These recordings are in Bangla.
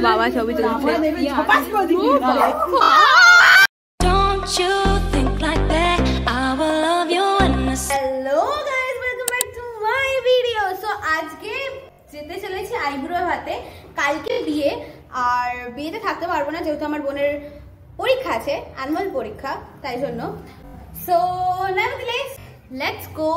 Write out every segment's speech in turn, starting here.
বাবা ছবি তুলছে। Hello guys, welcome back to my video. So আজকে যেতে চলেছি আইবুড়ো ভাতে। কালকে বিয়ে, আর বিয়েতে থাকতে পারবো না যেহেতু আমার বোনের পরীক্ষা আছে, অ্যানুয়াল পরীক্ষা, তাই জন্য। So nevertheless let's go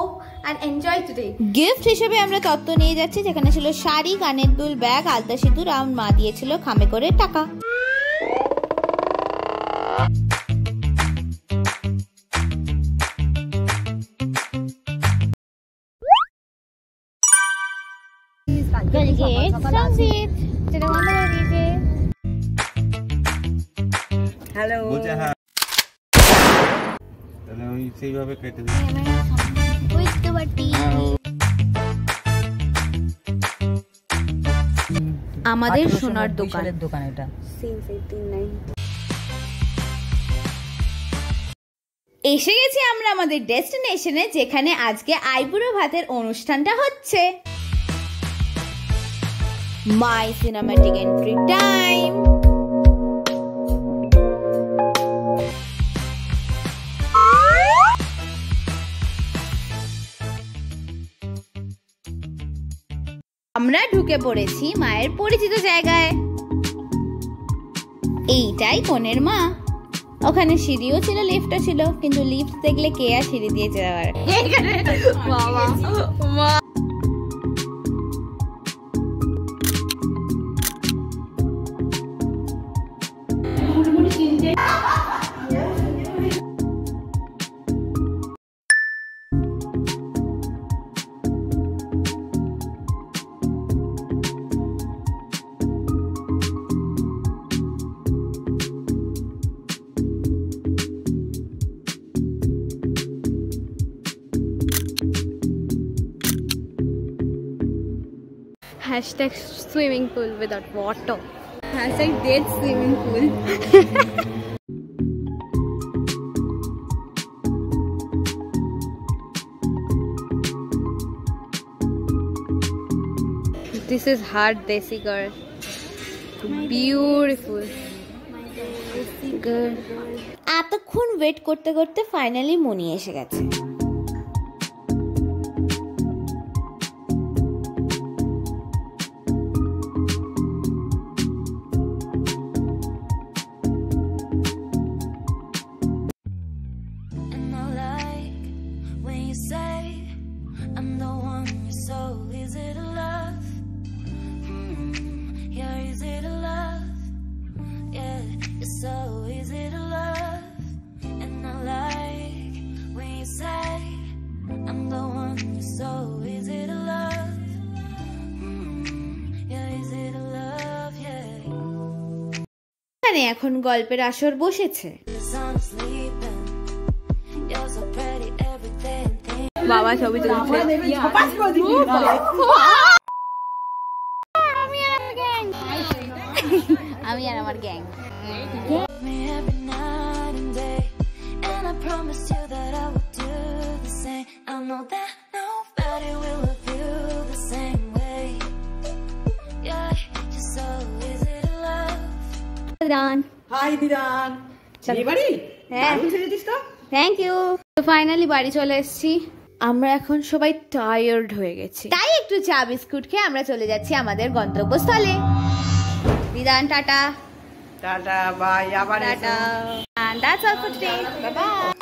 and enjoy today. Gift হিসেবে আমরা তত্ত্ব নিয়ে যাচ্ছি, যেখানে ছিল শাড়ি, কানের দুল, ব্যাগ, আলতা সিঁদুর, আর মা দিয়েছিল খামে করে টাকা। হ্যালো, তাহলে আমি সেইভাবে কেটে দিই। আমাদের সোনার দোকান, এটা এসে গেছি আমরা আমাদের ডেস্টিনেশনে, যেখানে আজকে আইবুড়ো ভাতের অনুষ্ঠানটা হচ্ছে। মাই সিনেম্যাটিক এন্ট্রি টাইম। আমরা ঢুকে পড়েছি মায়ের পরিচিত জায়গায়। এইটাই কনের মা। ওখানে সিঁড়িও ছিল, লিফটও ছিল, কিন্তু লিফট দেখলে কে আর সিঁড়ি দিয়ে যাওয়ার। Hashtag swimming pool without water. Hashtag dead swimming pool. This is hard desi girl. Beautiful. Girl. এতক্ষণ ওয়েট করতে করতে ফাইনালি মনি এসে গেছে। এখন গল্পের আসর বসেছে। বাবা ছবি তুলছে। আমি আর আমার গ্যাং। হাই দিদান, এই বাড়ি? হ্যাঁ, থ্যাংক ইউ। তো ফাইনালি বাড়ি চলে এসেছি। আমরা এখন সবাই টায়ার্ড হয়ে গেছি, তাই একটু চা বিস্কুট খেয়ে আমরা চলে যাচ্ছি আমাদের গন্তব্যস্থলে। দিদান টাটা। টাটা, বাই, আবার tata. And that's all for today. Bye bye.